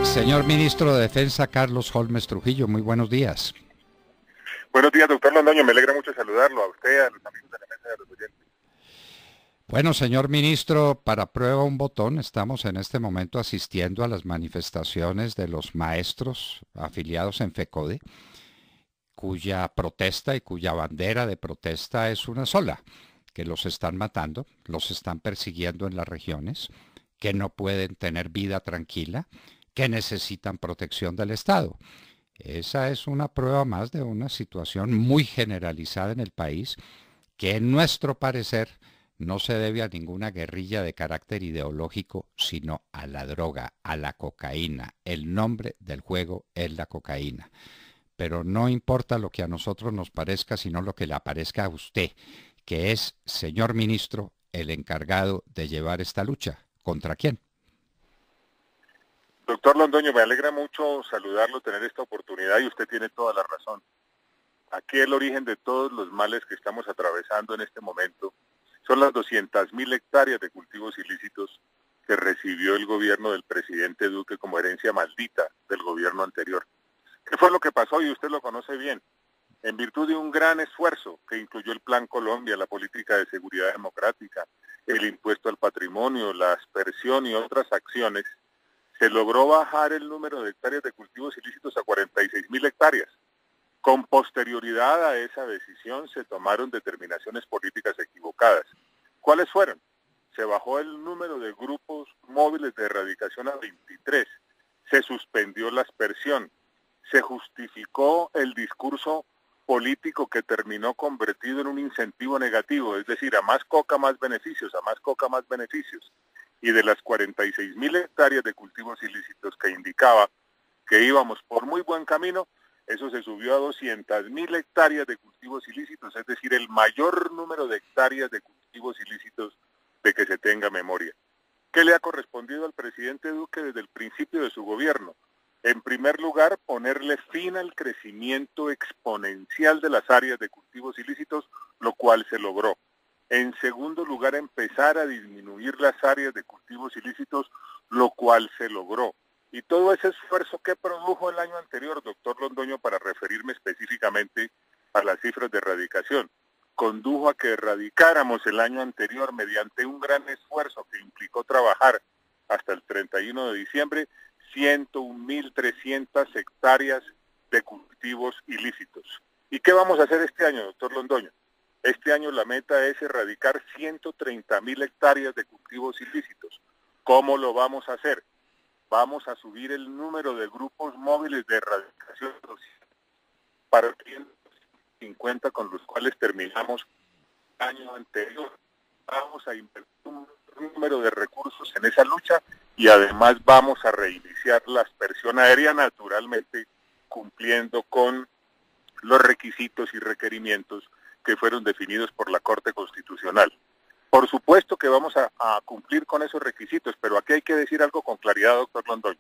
Señor Ministro de Defensa, Carlos Holmes Trujillo, muy buenos días. Buenos días, doctor Londoño, me alegra mucho saludarlo, a usted, a los amigos de la mesa y a los oyentes. Bueno, señor Ministro, para prueba un botón, estamos en este momento asistiendo a las manifestaciones de los maestros afiliados en FECODE, cuya protesta y cuya bandera de protesta es una sola, que los están matando, los están persiguiendo en las regiones, que no pueden tener vida tranquila, que necesitan protección del Estado. Esa es una prueba más de una situación muy generalizada en el país que en nuestro parecer no se debe a ninguna guerrilla de carácter ideológico, sino a la droga, a la cocaína. El nombre del juego es la cocaína. Pero no importa lo que a nosotros nos parezca, sino lo que le aparezca a usted, que es, señor ministro, el encargado de llevar esta lucha. ¿Contra quién? Doctor Londoño, me alegra mucho saludarlo, tener esta oportunidad y usted tiene toda la razón. Aquí el origen de todos los males que estamos atravesando en este momento son las 200.000 hectáreas de cultivos ilícitos que recibió el gobierno del presidente Duque como herencia maldita del gobierno anterior. ¿Qué fue lo que pasó? Y usted lo conoce bien. En virtud de un gran esfuerzo que incluyó el Plan Colombia, la política de seguridad democrática, el impuesto al patrimonio, la aspersión y otras acciones, se logró bajar el número de hectáreas de cultivos ilícitos a 46.000 hectáreas. Con posterioridad a esa decisión se tomaron determinaciones políticas equivocadas. ¿Cuáles fueron? Se bajó el número de grupos móviles de erradicación a 23. Se suspendió la aspersión. Se justificó el discurso político que terminó convertido en un incentivo negativo, es decir, a más coca más beneficios, a más coca más beneficios. Y de las 46.000 hectáreas de cultivos ilícitos que indicaba que íbamos por muy buen camino, eso se subió a 200.000 hectáreas de cultivos ilícitos, es decir, el mayor número de hectáreas de cultivos ilícitos de que se tenga memoria. ¿Qué le ha correspondido al presidente Duque desde el principio de su gobierno? En primer lugar, ponerle fin al crecimiento exponencial de las áreas de cultivos ilícitos, lo cual se logró. En segundo lugar, empezar a disminuir las áreas de cultivos ilícitos, lo cual se logró. Y todo ese esfuerzo que produjo el año anterior, doctor Londoño, para referirme específicamente a las cifras de erradicación, condujo a que erradicáramos el año anterior mediante un gran esfuerzo que implicó trabajar hasta el 31 de diciembre 101.300 hectáreas de cultivos ilícitos. ¿Y qué vamos a hacer este año, doctor Londoño? Este año la meta es erradicar 130.000 hectáreas de cultivos ilícitos. ¿Cómo lo vamos a hacer? Vamos a subir el número de grupos móviles de erradicación para 150 con los cuales terminamos el año anterior. Vamos a invertir un número de recursos en esa lucha y además vamos a reiniciar la aspersión aérea naturalmente cumpliendo con los requisitos y requerimientos que fueron definidos por la Corte Constitucional. Por supuesto que vamos a cumplir con esos requisitos, pero aquí hay que decir algo con claridad, doctor Londoño.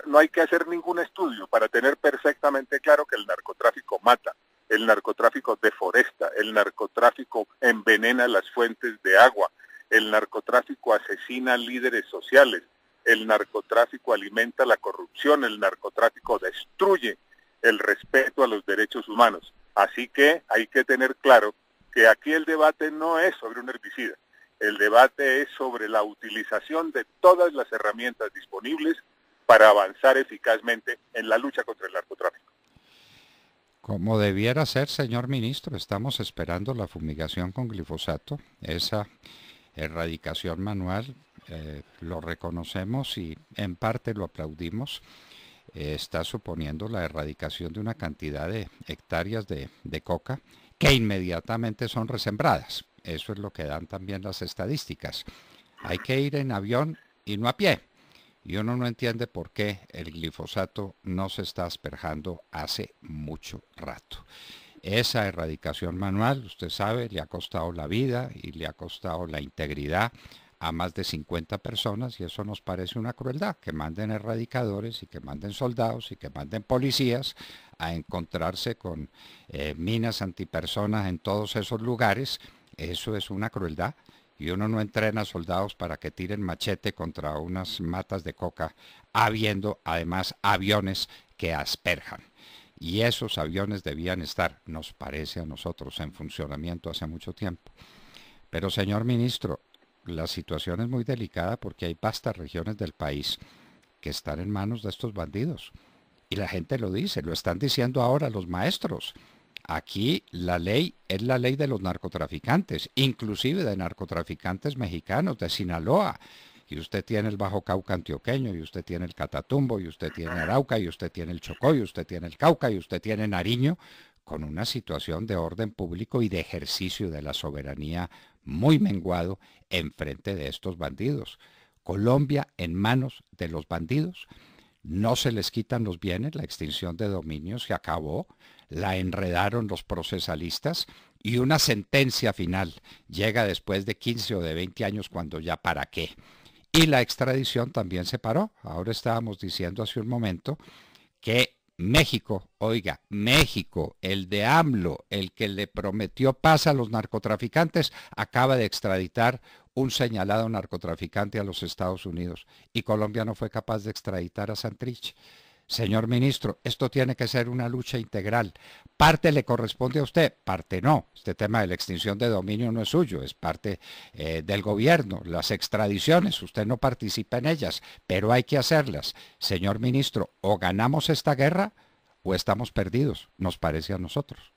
No hay que hacer ningún estudio para tener perfectamente claro que el narcotráfico mata, el narcotráfico deforesta, el narcotráfico envenena las fuentes de agua, el narcotráfico asesina líderes sociales, el narcotráfico alimenta la corrupción, el narcotráfico destruye el respeto a los derechos humanos. Así que hay que tener claro que aquí el debate no es sobre un herbicida, el debate es sobre la utilización de todas las herramientas disponibles para avanzar eficazmente en la lucha contra el narcotráfico. Como debiera ser, señor ministro, estamos esperando la fumigación con glifosato, esa erradicación manual, lo reconocemos y en parte lo aplaudimos. Está suponiendo la erradicación de una cantidad de hectáreas de coca que inmediatamente son resembradas. Eso es lo que dan también las estadísticas. Hay que ir en avión y no a pie. Y uno no entiende por qué el glifosato no se está asperjando hace mucho rato. Esa erradicación manual, usted sabe, le ha costado la vida y le ha costado la integridad a más de 50 personas y eso nos parece una crueldad, que manden erradicadores y que manden soldados y que manden policías a encontrarse con minas antipersonas en todos esos lugares. Eso es una crueldad y uno no entrena soldados para que tiren machete contra unas matas de coca, habiendo además aviones que asperjan. Y esos aviones debían estar, nos parece a nosotros, en funcionamiento hace mucho tiempo. Pero señor ministro, la situación es muy delicada porque hay vastas regiones del país que están en manos de estos bandidos. Y la gente lo dice, lo están diciendo ahora los maestros. Aquí la ley es la ley de los narcotraficantes, inclusive de narcotraficantes mexicanos, de Sinaloa. Y usted tiene el Bajo Cauca antioqueño, y usted tiene el Catatumbo, y usted tiene Arauca, y usted tiene el Chocó, y usted tiene el Cauca, y usted tiene Nariño, con una situación de orden público y de ejercicio de la soberanía muy menguado en frente de estos bandidos. Colombia en manos de los bandidos. No se les quitan los bienes, la extinción de dominio se acabó, la enredaron los procesalistas y una sentencia final llega después de 15 o de 20 años cuando ya para qué. Y la extradición también se paró. Ahora estábamos diciendo hace un momento que México, oiga, México, el de AMLO, el que le prometió paz a los narcotraficantes, acaba de extraditar un señalado narcotraficante a los Estados Unidos y Colombia no fue capaz de extraditar a Santrich. Señor ministro, esto tiene que ser una lucha integral. Parte le corresponde a usted, parte no. Este tema de la extinción de dominio no es suyo, es parte del gobierno. Las extradiciones, usted no participa en ellas, pero hay que hacerlas. Señor ministro, o ganamos esta guerra o estamos perdidos, nos parece a nosotros.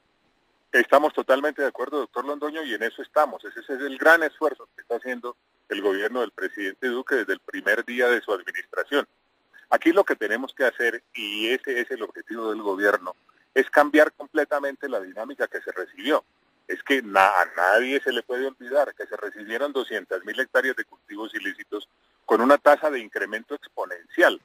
Estamos totalmente de acuerdo, doctor Londoño, y en eso estamos. Ese es el gran esfuerzo que está haciendo el gobierno del presidente Duque desde el primer día de su administración. Aquí lo que tenemos que hacer, y ese es el objetivo del gobierno, es cambiar completamente la dinámica que se recibió. Es que a nadie se le puede olvidar que se recibieron 200.000 hectáreas de cultivos ilícitos con una tasa de incremento exponencial.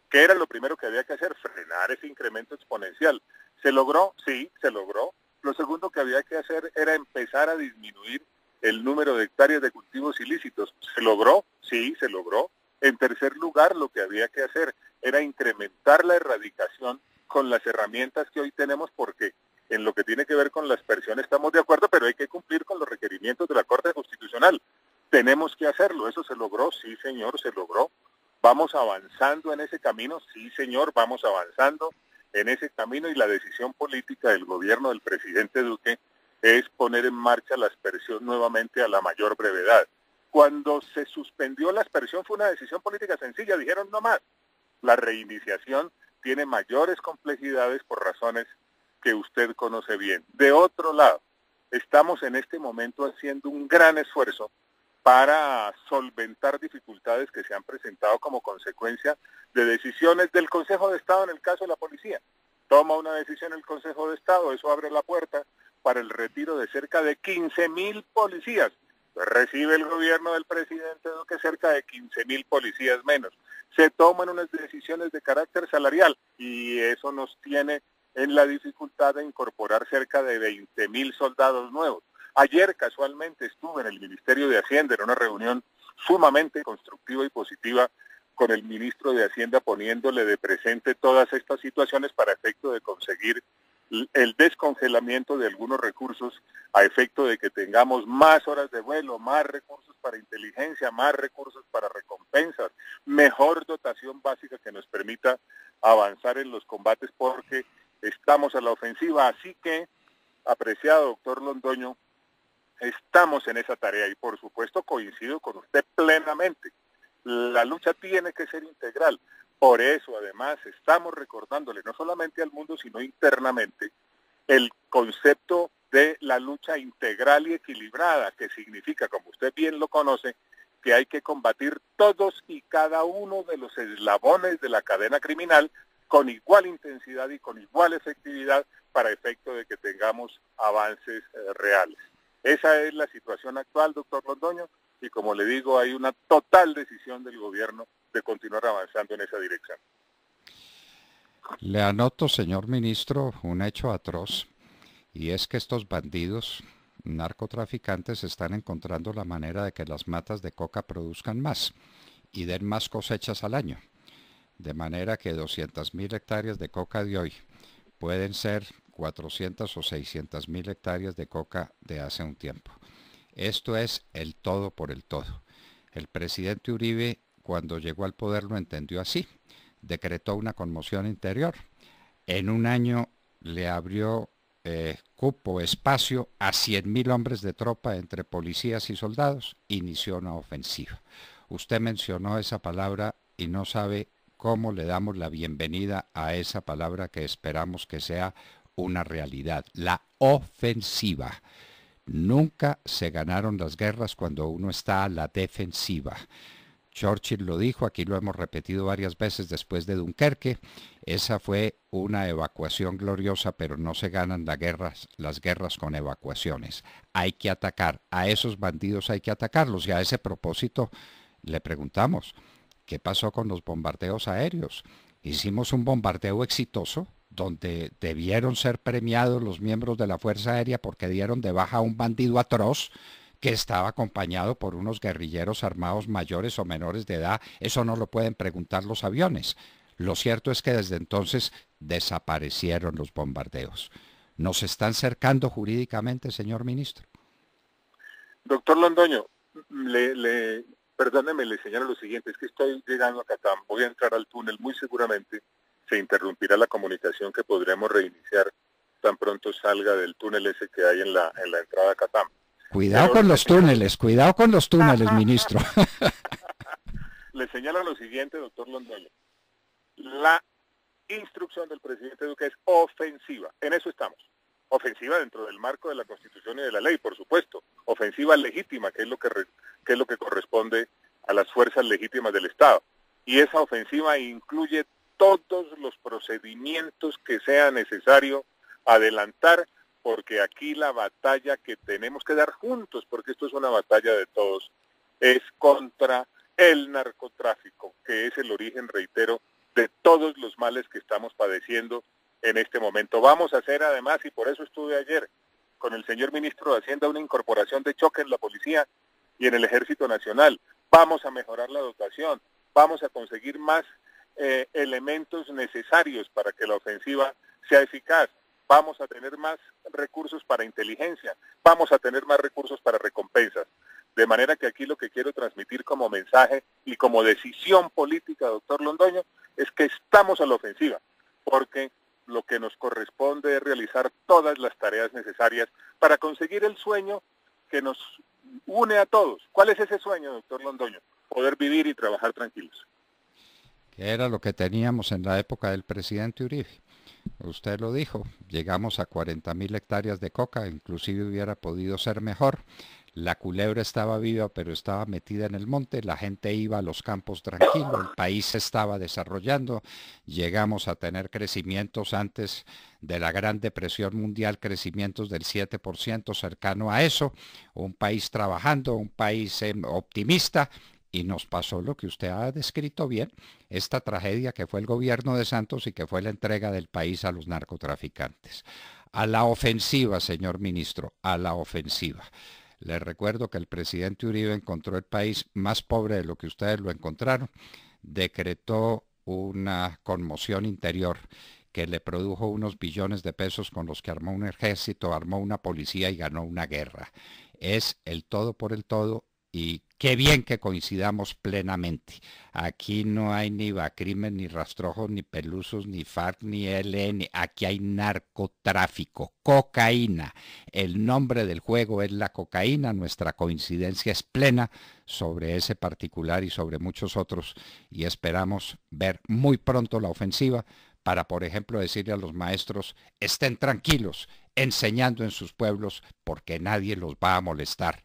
¿Qué era lo primero que había que hacer? Frenar ese incremento exponencial. ¿Se logró? Sí, se logró. Lo segundo que había que hacer era empezar a disminuir el número de hectáreas de cultivos ilícitos. ¿Se logró? Sí, se logró. En tercer lugar, lo que había que hacer era incrementar la erradicación con las herramientas que hoy tenemos, porque en lo que tiene que ver con la aspersión estamos de acuerdo, pero hay que cumplir con los requerimientos de la Corte Constitucional. Tenemos que hacerlo. ¿Eso se logró? Sí, señor, se logró. ¿Vamos avanzando en ese camino? Sí, señor, vamos avanzando en ese camino, y la decisión política del gobierno del presidente Duque es poner en marcha la aspersión nuevamente a la mayor brevedad. Cuando se suspendió la aspersión fue una decisión política sencilla, dijeron no más. La reiniciación tiene mayores complejidades por razones que usted conoce bien. De otro lado, estamos en este momento haciendo un gran esfuerzo para solventar dificultades que se han presentado como consecuencia de decisiones del Consejo de Estado en el caso de la policía. Toma una decisión el Consejo de Estado, eso abre la puerta para el retiro de cerca de 15.000 policías. Recibe el gobierno del presidente Duque cerca de 15.000 policías menos. Se toman unas decisiones de carácter salarial y eso nos tiene en la dificultad de incorporar cerca de 20.000 soldados nuevos. Ayer casualmente estuve en el Ministerio de Hacienda en una reunión sumamente constructiva y positiva con el ministro de Hacienda, poniéndole de presente todas estas situaciones para efecto de conseguir el descongelamiento de algunos recursos a efecto de que tengamos más horas de vuelo, más recursos para inteligencia, más recursos para recompensas, mejor dotación básica que nos permita avanzar en los combates, porque estamos a la ofensiva. Así que, apreciado doctor Londoño, estamos en esa tarea y por supuesto coincido con usted plenamente. La lucha tiene que ser integral. Por eso, además, estamos recordándole no solamente al mundo, sino internamente, el concepto de la lucha integral y equilibrada, que significa, como usted bien lo conoce, que hay que combatir todos y cada uno de los eslabones de la cadena criminal con igual intensidad y con igual efectividad para efecto de que tengamos avances reales. Esa es la situación actual, doctor Londoño, y como le digo, hay una total decisión del gobierno de continuar avanzando en esa dirección. Le anoto, señor ministro, un hecho atroz, y es que estos bandidos narcotraficantes están encontrando la manera de que las matas de coca produzcan más y den más cosechas al año, de manera que 200.000 hectáreas de coca de hoy pueden ser 400 o 600.000 hectáreas de coca de hace un tiempo. Esto es el todo por el todo. El presidente Uribe, cuando llegó al poder, lo entendió así. Decretó una conmoción interior. En un año le abrió cupo, espacio a 100.000 hombres de tropa entre policías y soldados. Inició una ofensiva. Usted mencionó esa palabra y no sabe cómo le damos la bienvenida a esa palabra que esperamos que sea una realidad, la ofensiva. Nunca se ganaron las guerras cuando uno está a la defensiva. Churchill lo dijo, aquí lo hemos repetido varias veces después de Dunkerque. Esa fue una evacuación gloriosa, pero no se ganan las guerras con evacuaciones. Hay que atacar, a esos bandidos hay que atacarlos. Y a ese propósito le preguntamos, ¿qué pasó con los bombardeos aéreos? Hicimos un bombardeo exitoso, donde debieron ser premiados los miembros de la Fuerza Aérea porque dieron de baja a un bandido atroz que estaba acompañado por unos guerrilleros armados mayores o menores de edad. Eso no lo pueden preguntar los aviones. Lo cierto es que desde entonces desaparecieron los bombardeos. ¿Nos están cercando jurídicamente, señor ministro? Doctor Londoño, perdóneme, le señalo lo siguiente, es que estoy llegando a Catam, voy a entrar al túnel, muy seguramente se interrumpirá la comunicación que podremos reiniciar tan pronto salga del túnel ese que hay en la entrada a Catam. Cuidado con los túneles, ministro. Le señalo lo siguiente, doctor Londoño. La instrucción del presidente Duque es ofensiva. En eso estamos. Ofensiva dentro del marco de la Constitución y de la ley, por supuesto. Ofensiva legítima, que es lo que corresponde a las fuerzas legítimas del Estado. Y esa ofensiva incluye todos los procedimientos que sea necesario adelantar, porque aquí la batalla que tenemos que dar juntos, porque esto es una batalla de todos, es contra el narcotráfico, que es el origen, reitero, de todos los males que estamos padeciendo en este momento. Vamos a hacer además, y por eso estuve ayer con el señor ministro de Hacienda, una incorporación de choque en la policía y en el Ejército Nacional. Vamos a mejorar la dotación, vamos a conseguir más elementos necesarios para que la ofensiva sea eficaz. Vamos a tener más recursos para inteligencia, vamos a tener más recursos para recompensas. De manera que aquí lo que quiero transmitir como mensaje y como decisión política, doctor Londoño, es que estamos a la ofensiva, porque lo que nos corresponde es realizar todas las tareas necesarias para conseguir el sueño que nos une a todos. ¿Cuál es ese sueño, doctor Londoño? Poder vivir y trabajar tranquilos. Que era lo que teníamos en la época del presidente Uribe. Usted lo dijo, llegamos a 40.000 hectáreas de coca, inclusive hubiera podido ser mejor. La culebra estaba viva, pero estaba metida en el monte, la gente iba a los campos tranquilo, el país se estaba desarrollando, llegamos a tener crecimientos antes de la Gran Depresión Mundial, crecimientos del 7% cercano a eso, un país trabajando, un país optimista. Y nos pasó lo que usted ha descrito bien, esta tragedia que fue el gobierno de Santos y que fue la entrega del país a los narcotraficantes. A la ofensiva, señor ministro, a la ofensiva. Les recuerdo que el presidente Uribe encontró el país más pobre de lo que ustedes lo encontraron, decretó una conmoción interior que le produjo unos billones de pesos con los que armó un ejército, armó una policía y ganó una guerra. Es el todo por el todo. Y qué bien que coincidamos plenamente. Aquí no hay ni Bacrimen, ni Rastrojos, ni Pelusos, ni FARC, ni ELN. Aquí hay narcotráfico, cocaína. El nombre del juego es la cocaína. Nuestra coincidencia es plena sobre ese particular y sobre muchos otros. Y esperamos ver muy pronto la ofensiva para, por ejemplo, decirle a los maestros, estén tranquilos, enseñando en sus pueblos, porque nadie los va a molestar.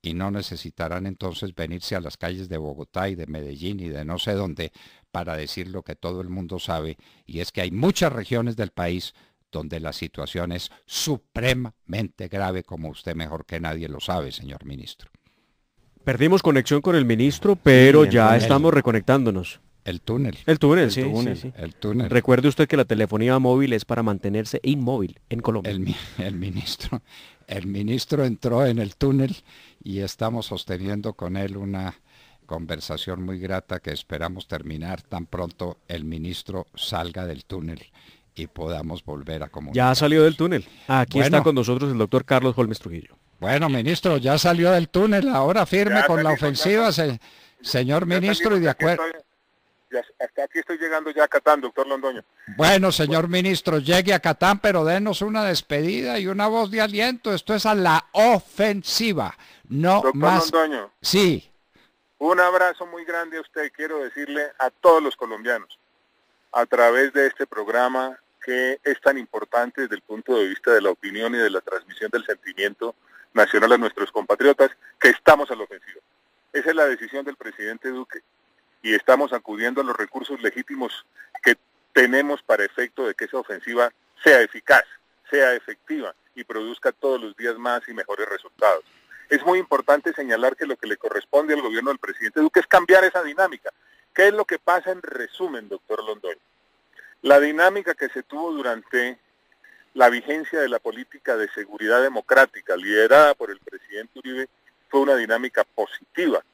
Y no necesitarán entonces venirse a las calles de Bogotá y de Medellín y de no sé dónde para decir lo que todo el mundo sabe, y es que hay muchas regiones del país donde la situación es supremamente grave, como usted mejor que nadie lo sabe, señor ministro. Perdimos conexión con el ministro, pero ya estamos reconectándonos. El túnel. El túnel, sí. El túnel. Recuerde usted que la telefonía móvil es para mantenerse inmóvil en Colombia. El ministro entró en el túnel y estamos sosteniendo con él una conversación muy grata que esperamos terminar tan pronto el ministro salga del túnel y podamos volver a comunicar. Ya salió del túnel. Aquí está con nosotros el doctor Carlos Holmes Trujillo. Bueno, ministro, ya salió del túnel, ahora firme Ya con la salí, ofensiva, señor ya ministro, y salimos, de ya aquí acuerdo. hasta aquí estoy llegando ya a Catán, doctor Londoño. Bueno, señor ministro, llegue a Catán, pero denos una despedida y una voz de aliento. Esto es a la ofensiva, no Doctor más. Londoño, Sí, un abrazo muy grande a usted. Quiero decirle a todos los colombianos, a través de este programa que es tan importante desde el punto de vista de la opinión y de la transmisión del sentimiento nacional a nuestros compatriotas, que estamos a la ofensiva. Esa es la decisión del presidente Duque y estamos acudiendo a los recursos legítimos que tenemos para efecto de que esa ofensiva sea eficaz, sea efectiva y produzca todos los días más y mejores resultados. Es muy importante señalar que lo que le corresponde al gobierno del presidente Duque es cambiar esa dinámica. ¿Qué es lo que pasa en resumen, doctor Londoño? La dinámica que se tuvo durante la vigencia de la política de seguridad democrática liderada por el presidente Uribe fue una dinámica positiva.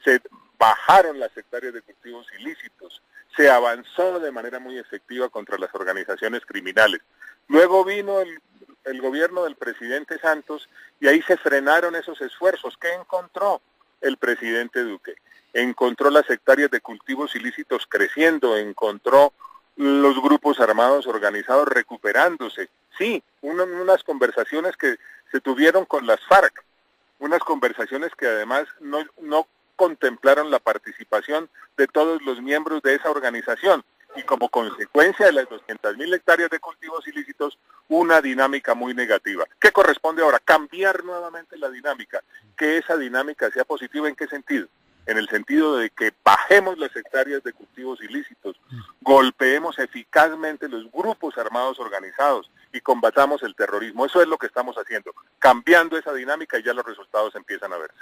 Se bajaron las hectáreas de cultivos ilícitos, se avanzó de manera muy efectiva contra las organizaciones criminales. Luego vino el gobierno del presidente Santos y ahí se frenaron esos esfuerzos. ¿Qué encontró el presidente Duque? Encontró las hectáreas de cultivos ilícitos creciendo, encontró los grupos armados organizados recuperándose. Sí, unas conversaciones que se tuvieron con las FARC, unas conversaciones que además no contemplaron la participación de todos los miembros de esa organización y como consecuencia de las 200.000 hectáreas de cultivos ilícitos, una dinámica muy negativa. ¿Qué corresponde ahora? Cambiar nuevamente la dinámica, que esa dinámica sea positiva. ¿En qué sentido? En el sentido de que bajemos las hectáreas de cultivos ilícitos, golpeemos eficazmente los grupos armados organizados y combatamos el terrorismo. Eso es lo que estamos haciendo, cambiando esa dinámica y ya los resultados empiezan a verse.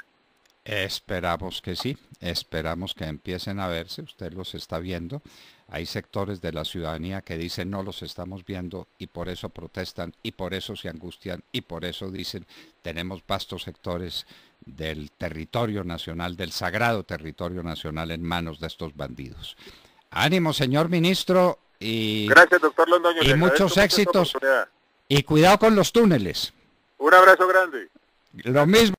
esperamos que sí, esperamos que empiecen a verse, usted los está viendo. Hay sectores de la ciudadanía que dicen no los estamos viendo y por eso protestan y por eso se angustian y por eso dicen tenemos vastos sectores del territorio nacional, del sagrado territorio nacional en manos de estos bandidos. Ánimo, señor ministro, Gracias, doctor Londoño. y muchos éxitos y cuidado con los túneles. Un abrazo grande. Lo mismo.